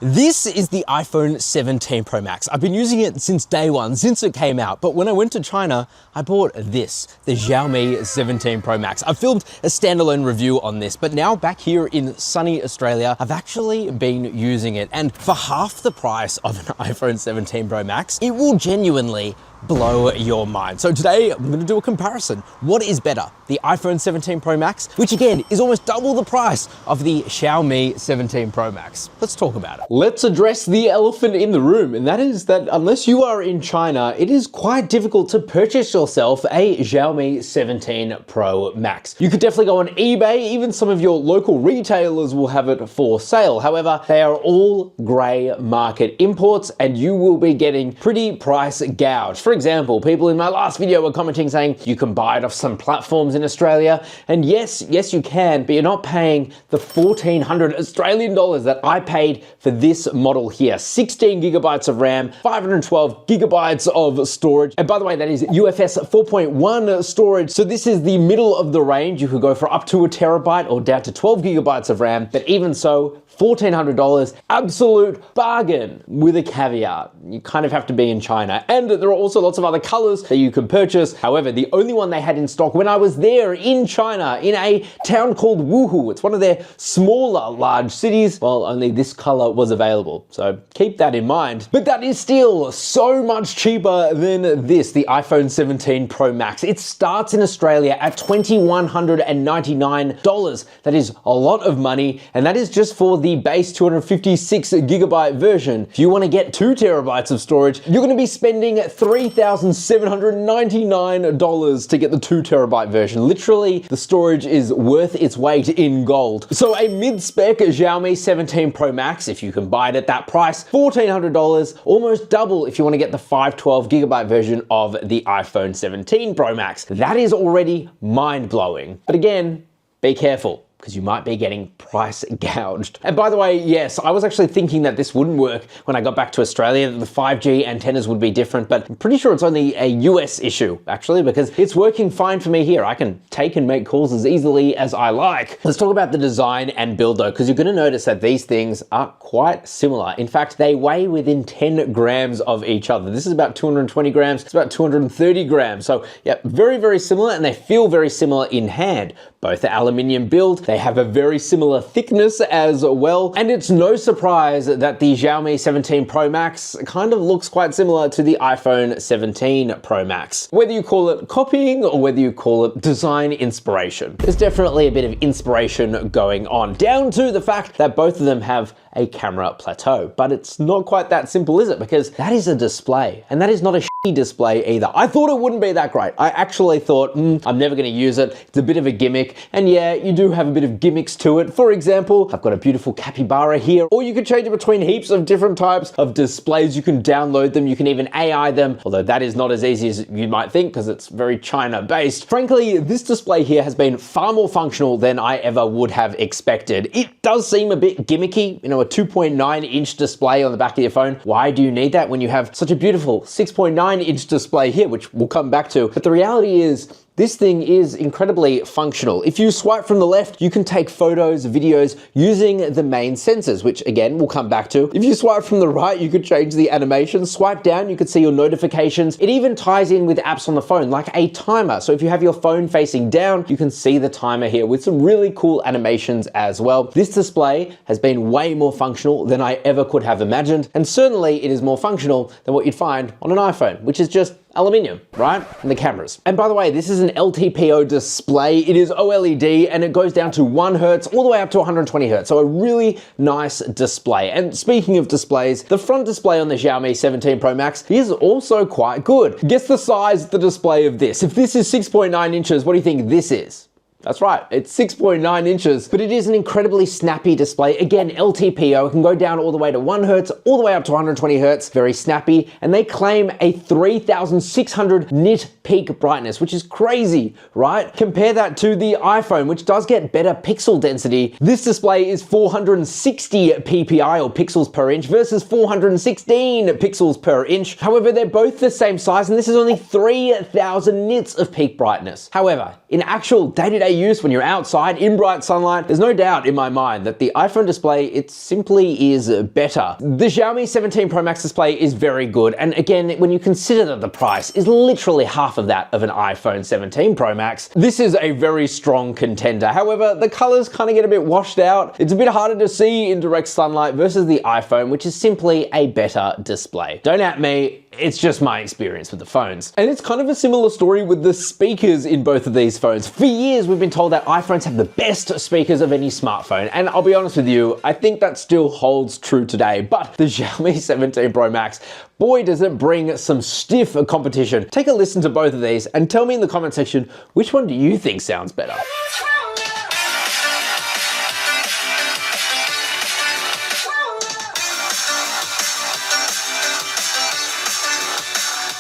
This is the iPhone 17 Pro Max. I've been using it since day one, since it came out. But when I went to China, I bought this, the Xiaomi 17 Pro Max. I filmed a standalone review on this, but now back here in sunny Australia, I've actually been using it. And for half the price of an iPhone 17 Pro Max, it will genuinely blow your mind. So today I'm going to do a comparison. What is better, the iPhone 17 Pro Max, which again is almost double the price of the Xiaomi 17 Pro Max? Let's talk about it. Let's address the elephant in the room, and that is that unless you are in China, it is quite difficult to purchase yourself a Xiaomi 17 Pro Max. You could definitely go on eBay, even some of your local retailers will have it for sale. However, they are all grey market imports and you will be getting pretty price gouged. For example, people in my last video were commenting saying you can buy it off some platforms in Australia, and yes you can, but you're not paying the 1,400 Australian dollars that I paid for this model here. 16 gigabytes of RAM, 512 gigabytes of storage, and by the way, that is UFS 4.1 storage, so this is the middle of the range. You could go for up to a terabyte or down to 12 gigabytes of RAM, but even so, $1,400, absolute bargain, with a caveat. You kind of have to be in China. And there are also lots of other colors that you can purchase. However, the only one they had in stock when I was there in China, in a town called Wuhu, it's one of their smaller large cities, well, only this color was available. So keep that in mind. But that is still so much cheaper than this, the iPhone 17 Pro Max. It starts in Australia at $2,199. That is a lot of money, and that is just for the base 256 gigabyte version. If you want to get 2 terabytes of storage, you're going to be spending $3,799 to get the 2 terabyte version. Literally, the storage is worth its weight in gold. So a mid-spec Xiaomi 17 Pro Max, if you can buy it at that price, $1,400, almost double if you want to get the 512 gigabyte version of the iPhone 17 Pro Max. That is already mind-blowing. But again, be careful, because you might be getting price gouged. And by the way, yes, I was actually thinking that this wouldn't work when I got back to Australia, that the 5G antennas would be different, but I'm pretty sure it's only a US issue, actually, because it's working fine for me here. I can take and make calls as easily as I like. Let's talk about the design and build though, because you're gonna notice that these things are quite similar. In fact, they weigh within 10 grams of each other. This is about 220 grams, it's about 230 grams. So yeah, very, very similar, and they feel very similar in hand. Both are aluminium build, they have a very similar thickness as well, and it's no surprise that the Xiaomi 17 Pro Max kind of looks quite similar to the iPhone 17 Pro Max. Whether you call it copying or whether you call it design inspiration, there's definitely a bit of inspiration going on, down to the fact that both of them have a camera plateau. But it's not quite that simple, is it? Because that is a display, and that is not a shitty display either. I thought it wouldn't be that great. I actually thought, I'm never gonna use it. It's a bit of a gimmick, and yeah, you do have a bit of gimmicks to it. For example, I've got a beautiful capybara here, or you could change it between heaps of different types of displays. You can download them, you can even AI them, although that is not as easy as you might think because it's very China-based. Frankly, this display here has been far more functional than I ever would have expected. It does seem a bit gimmicky, you know, a 2.9-inch display on the back of your phone. Why do you need that when you have such a beautiful 6.9-inch display here, which we'll come back to? But the reality is, this thing is incredibly functional. If you swipe from the left, you can take photos, videos using the main sensors, which again, we'll come back to. If you swipe from the right, you could change the animation. Swipe down, you could see your notifications. It even ties in with apps on the phone, like a timer. So if you have your phone facing down, you can see the timer here with some really cool animations as well. This display has been way more functional than I ever could have imagined. And certainly it is more functional than what you'd find on an iPhone, which is just aluminium, right? And the cameras. And by the way, this is an LTPO display. It is OLED, and it goes down to 1 Hertz all the way up to 120 Hertz. So a really nice display. And speaking of displays, the front display on the Xiaomi 17 Pro Max is also quite good. Guess the size of the display of this. If this is 6.9 inches, what do you think this is? That's right, it's 6.9 inches, but it is an incredibly snappy display. Again, LTPO, it can go down all the way to 1 Hertz, all the way up to 120 Hertz, very snappy, and they claim a 3,600 nit peak brightness, which is crazy, right? Compare that to the iPhone, which does get better pixel density. This display is 460 ppi, or pixels per inch, versus 416 pixels per inch. However, they're both the same size, and this is only 3,000 nits of peak brightness. However, in actual day-to-day use when you're outside in bright sunlight, there's no doubt in my mind that the iPhone display, it simply is better. The Xiaomi 17 Pro Max display is very good, and again, when you consider that the price is literally half of that of an iPhone 17 Pro Max, this is a very strong contender. However, the colors kind of get a bit washed out. It's a bit harder to see in direct sunlight versus the iPhone, which is simply a better display. Don't at me, it's just my experience with the phones. And it's kind of a similar story with the speakers in both of these phones. For years, we've been told that iPhones have the best speakers of any smartphone, and I'll be honest with you, I think that still holds true today. But the Xiaomi 17 Pro Max, boy, does it bring some stiff competition. Take a listen to both of these and tell me in the comment section, which one do you think sounds better?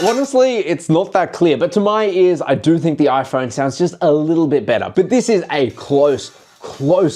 Honestly, it's not that clear, but to my ears, I do think the iPhone sounds just a little bit better. But this is a close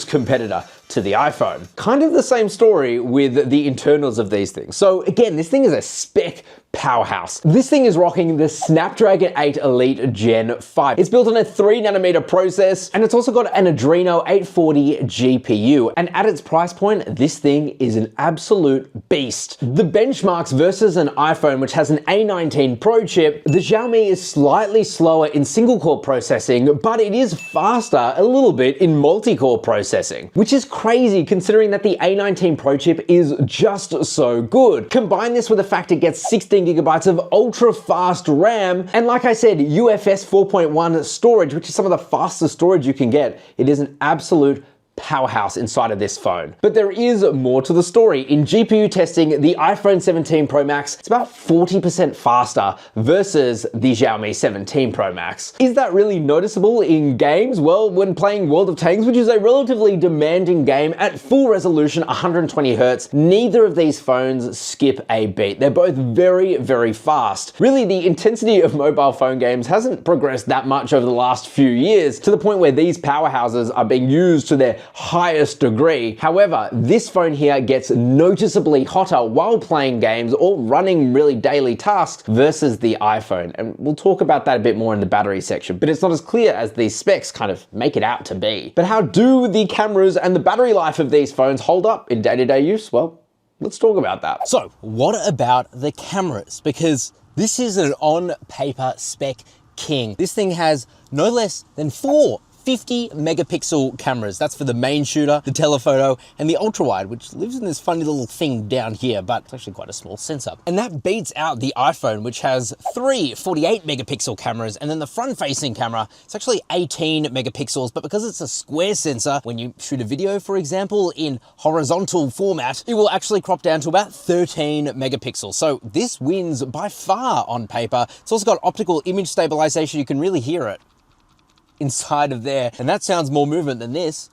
competitor to the iPhone. Kind of the same story with the internals of these things. So again, this thing is a spec powerhouse. This thing is rocking the Snapdragon 8 Elite Gen 5. It's built on a 3nm process, and it's also got an Adreno 840 GPU. And at its price point, this thing is an absolute beast. The benchmarks versus an iPhone, which has an A19 Pro chip, the Xiaomi is slightly slower in single-core processing, but it is faster a little bit in multi-core processing, which is crazy considering that the A19 Pro chip is just so good. Combine this with the fact it gets 16 gigabytes of ultra-fast RAM, and like I said, UFS 4.1 storage, which is some of the fastest storage you can get. It is an absolute powerhouse inside of this phone. But there is more to the story. In GPU testing, the iPhone 17 Pro Max, it's about 40% faster versus the Xiaomi 17 Pro Max. Is that really noticeable in games? Well, when playing World of Tanks, which is a relatively demanding game at full resolution, 120 Hz, neither of these phones skip a beat. They're both very fast. Really, the intensity of mobile phone games hasn't progressed that much over the last few years, to the point where these powerhouses are being used to their highest degree. However, this phone here gets noticeably hotter while playing games or running really daily tasks versus the iPhone. And we'll talk about that a bit more in the battery section, but it's not as clear as these specs kind of make it out to be. But how do the cameras and the battery life of these phones hold up in day-to-day use? Well, let's talk about that. So, what about the cameras? Because this is an on-paper spec king. This thing has no less than 4 50 megapixel cameras. That's for the main shooter, the telephoto, and the ultra wide, which lives in this funny little thing down here, but it's actually quite a small sensor. And that beats out the iPhone, which has 3 48 megapixel cameras, and then the front facing camera, it's actually 18 megapixels, but because it's a square sensor, when you shoot a video, for example, in horizontal format, it will actually crop down to about 13 megapixels. So this wins by far on paper. It's also got optical image stabilization. You can really hear it inside of there, and that sounds more movement than this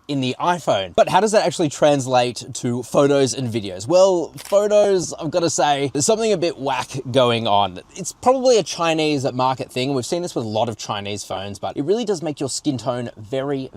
in the iPhone. But how does that actually translate to photos and videos? Well, photos, I've got to say, there's something a bit whack going on. It's probably a Chinese market thing. We've seen this with a lot of Chinese phones, but it really does make your skin tone very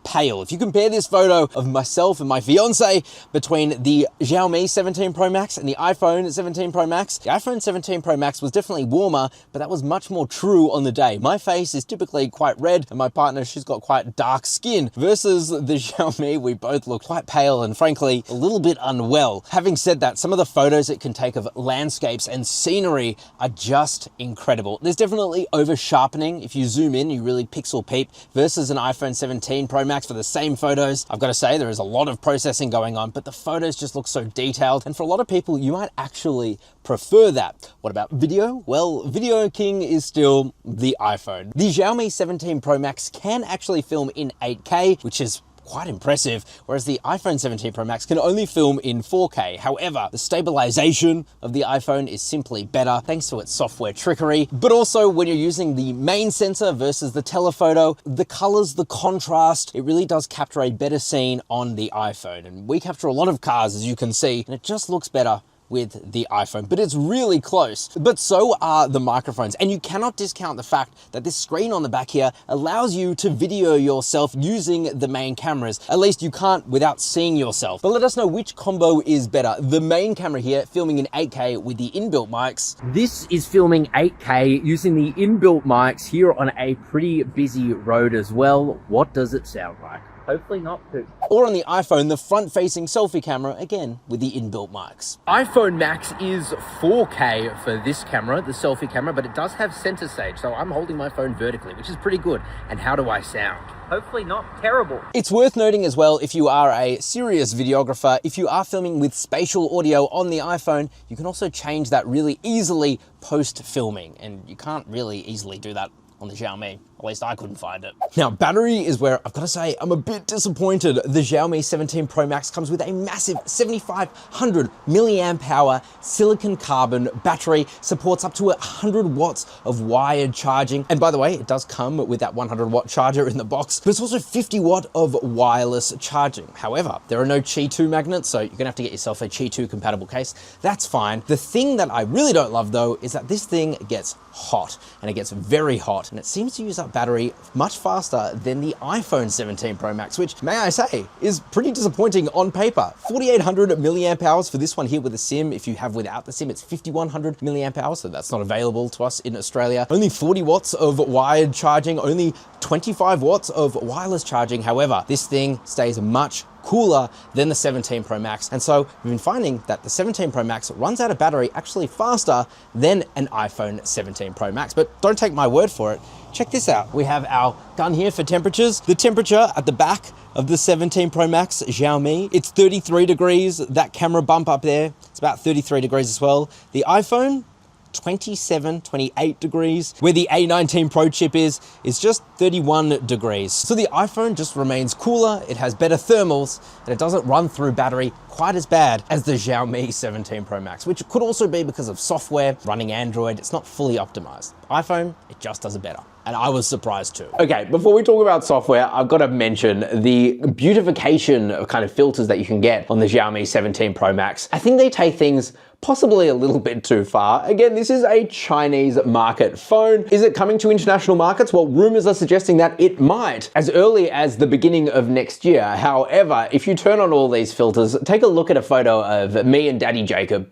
pale. If you compare this photo of myself and my fiance between the Xiaomi 17 Pro Max and the iPhone 17 Pro Max, the iPhone 17 Pro Max was definitely warmer, but that was much more true on the day. My face is typically quite red, and my partner, she's got quite dark skin, versus the Xiaomi, we both look quite pale and frankly a little bit unwell. Having said that, some of the photos it can take of landscapes and scenery are just incredible. There's definitely over sharpening. If you zoom in, you really pixel peep, versus an iPhone 17 Pro Max for the same photos. I've got to say, there is a lot of processing going on, but the photos just look so detailed, and for a lot of people you might actually prefer that. What about video? Well, video king is still the iPhone. The Xiaomi 17 Pro Max can actually film in 8K, which is quite impressive, whereas the iPhone 17 Pro Max can only film in 4K. However, the stabilization of the iPhone is simply better thanks to its software trickery, but also when you're using the main sensor versus the telephoto, the colors, the contrast, it really does capture a better scene on the iPhone. And we capture a lot of cars, as you can see, and it just looks better with the iPhone, but it's really close. But so are the microphones, and you cannot discount the fact that this screen on the back here allows you to video yourself using the main cameras. At least you can't without seeing yourself. But let us know which combo is better. The main camera here filming in 8K with the inbuilt mics. This is filming 8K using the inbuilt mics here on a pretty busy road as well. What does it sound like? Hopefully not too. Or on the iPhone, the front-facing selfie camera, again, with the inbuilt mics. iPhone Max is 4K for this camera, the selfie camera, but it does have center stage, so I'm holding my phone vertically, which is pretty good. And how do I sound? Hopefully not terrible. It's worth noting as well, if you are a serious videographer, if you are filming with spatial audio on the iPhone, you can also change that really easily post-filming, and you can't really easily do that on the Xiaomi. At least I couldn't find it. Now, battery is where I've got to say I'm a bit disappointed. The Xiaomi 17 Pro Max comes with a massive 7,500 milliamp hour silicon carbon battery, supports up to 100 watts of wired charging. And by the way, it does come with that 100 watt charger in the box, but it's also 50 watt of wireless charging. However, there are no Qi 2 magnets, so you're gonna have to get yourself a Qi 2 compatible case. That's fine. The thing that I really don't love though is that this thing gets hot, and it gets very hot, and it seems to use up battery much faster than the iPhone 17 Pro Max, which, may I say, is pretty disappointing on paper. 4,800 milliamp hours for this one here with a SIM. If you have without the SIM, it's 5,100 milliamp hours, so that's not available to us in Australia. Only 40 watts of wired charging, only 25 watts of wireless charging. However, this thing stays much cooler than the 17 Pro Max. And so we've been finding that the 17 Pro Max runs out of battery actually faster than an iPhone 17 Pro Max. But don't take my word for it. Check this out. We have our gun here for temperatures. The temperature at the back of the 17 Pro Max Xiaomi, it's 33 degrees. That camera bump up there, it's about 33 degrees as well. The iPhone, 27, 28 degrees. Where the A19 Pro chip is just 31 degrees. So the iPhone just remains cooler, it has better thermals, and it doesn't run through battery quite as bad as the Xiaomi 17 Pro Max, which could also be because of software, running Android, it's not fully optimized. iPhone, it just does it better. And I was surprised too. Okay, before we talk about software, I've got to mention the beautification of kind of filters that you can get on the Xiaomi 17 Pro Max. I think they take things possibly a little bit too far. Again, this is a Chinese market phone. Is it coming to international markets? Well, rumors are suggesting that it might as early as the beginning of next year. However, if you turn on all these filters, take a look at a photo of me and Daddy Jacob.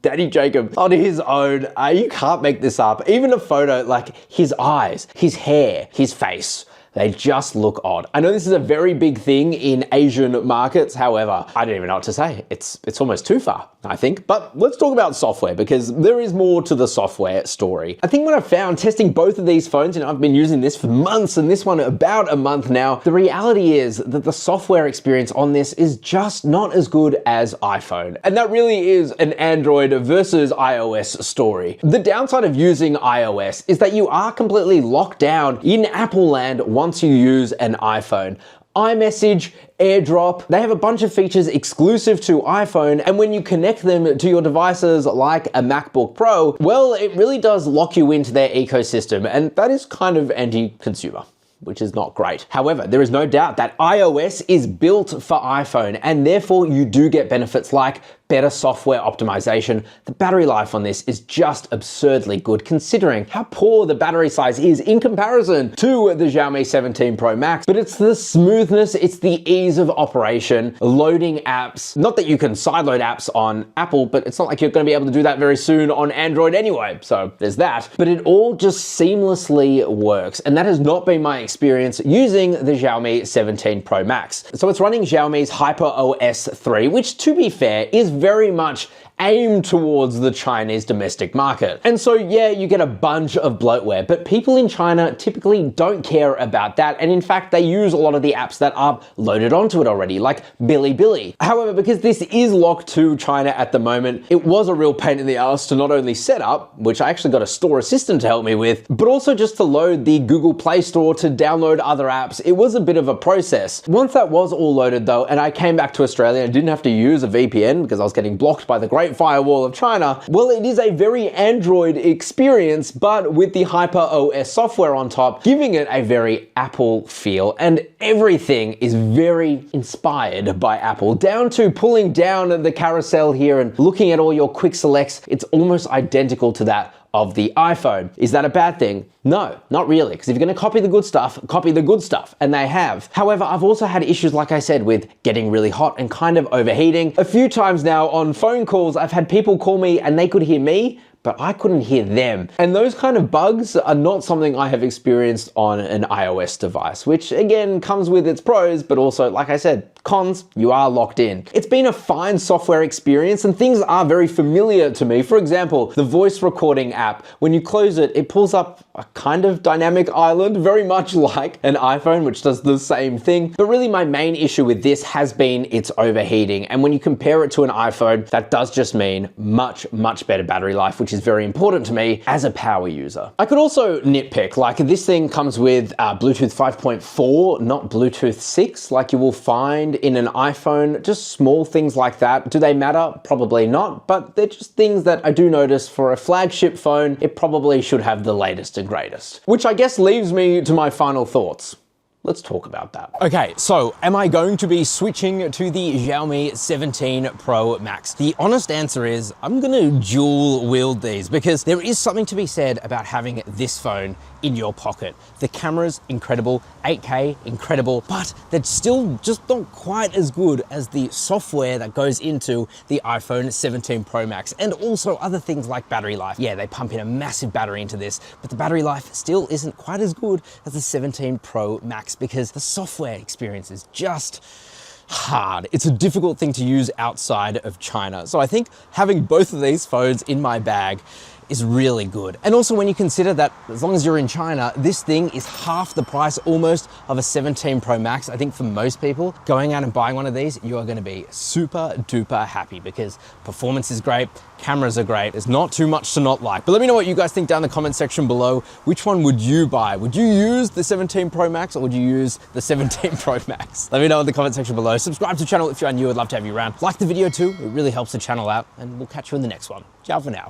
Daddy Jacob on his own. You can't make this up. Even a photo like his eyes, his hair, his face. They just look odd. I know this is a very big thing in Asian markets. However, I don't even know what to say. It's almost too far, I think. But let's talk about software, because there is more to the software story. I think what I've found testing both of these phones, and I've been using this for months and this one about a month now, the reality is that the software experience on this is just not as good as iPhone. And that really is an Android versus iOS story. The downside of using iOS is that you are completely locked down in Apple land once you use an iPhone. iMessage, AirDrop, they have a bunch of features exclusive to iPhone, and when you connect them to your devices like a MacBook Pro, well, it really does lock you into their ecosystem, and that is kind of anti-consumer, which is not great. However, there is no doubt that iOS is built for iPhone, and therefore you do get benefits like better software optimization. The battery life on this is just absurdly good considering how poor the battery size is in comparison to the Xiaomi 17 Pro Max. But it's the smoothness, it's the ease of operation, loading apps. Not that you can sideload apps on Apple, but it's not like you're going to be able to do that very soon on Android anyway. So there's that. But it all just seamlessly works. And that has not been my experience using the Xiaomi 17 Pro Max. So it's running Xiaomi's HyperOS 3, which to be fair is very much aimed towards the Chinese domestic market. And so yeah, you get a bunch of bloatware, but people in China typically don't care about that. And in fact, they use a lot of the apps that are loaded onto it already, like Bilibili. However, because this is locked to China at the moment, it was a real pain in the ass to not only set up, which I actually got a store assistant to help me with, but also just to load the Google Play Store to download other apps. It was a bit of a process. Once that was all loaded though, and I came back to Australia and didn't have to use a VPN because I was getting blocked by the Great Firewall of China. Well, it is a very Android experience, but with the Hyper OS software on top, giving it a very Apple feel, and everything is very inspired by Apple, down to pulling down the carousel here and looking at all your quick selects. It's almost identical to that of the iPhone. Is that a bad thing? No, not really, because if you're going to copy the good stuff, and they have. However, I've also had issues, like I said, with getting really hot and kind of overheating. A few times now on phone calls, I've had people call me and they could hear me, but I couldn't hear them. And those kind of bugs are not something I have experienced on an iOS device, which again comes with its pros, but also, like I said, cons, you are locked in. It's been a fine software experience and things are very familiar to me. For example, the voice recording app, when you close it, it pulls up a kind of dynamic island, very much like an iPhone, which does the same thing. But really my main issue with this has been its overheating. And when you compare it to an iPhone, that does just mean much, much better battery life, which is very important to me as a power user. I could also nitpick, like this thing comes with Bluetooth 5.4, not Bluetooth 6, like you will find in an iPhone, just small things like that. Do they matter? Probably not, but they're just things that I do notice for a flagship phone, it probably should have the latest and greatest. Which I guess leaves me to my final thoughts. Let's talk about that. Okay, so am I going to be switching to the Xiaomi 17 Pro Max? The honest answer is I'm gonna dual wield these because there is something to be said about having this phone in your pocket. The camera's incredible, 8K, incredible, but they're still just not quite as good as the software that goes into the iPhone 17 Pro Max, and also other things like battery life. Yeah, they pump in a massive battery into this, but the battery life still isn't quite as good as the 17 Pro Max because the software experience is just hard. It's a difficult thing to use outside of China. So I think having both of these phones in my bag is really good. And also when you consider that as long as you're in China, this thing is half the price almost of a 17 Pro Max. I think for most people going out and buying one of these, you are gonna be super duper happy because performance is great, cameras are great, there's not too much to not like. But let me know what you guys think down in the comment section below. Which one would you buy? Would you use the 17 Pro Max or would you use the 17 Pro Max? Let me know in the comment section below. Subscribe to the channel if you are new, I'd love to have you around. Like the video too, it really helps the channel out, and we'll catch you in the next one. Ciao for now.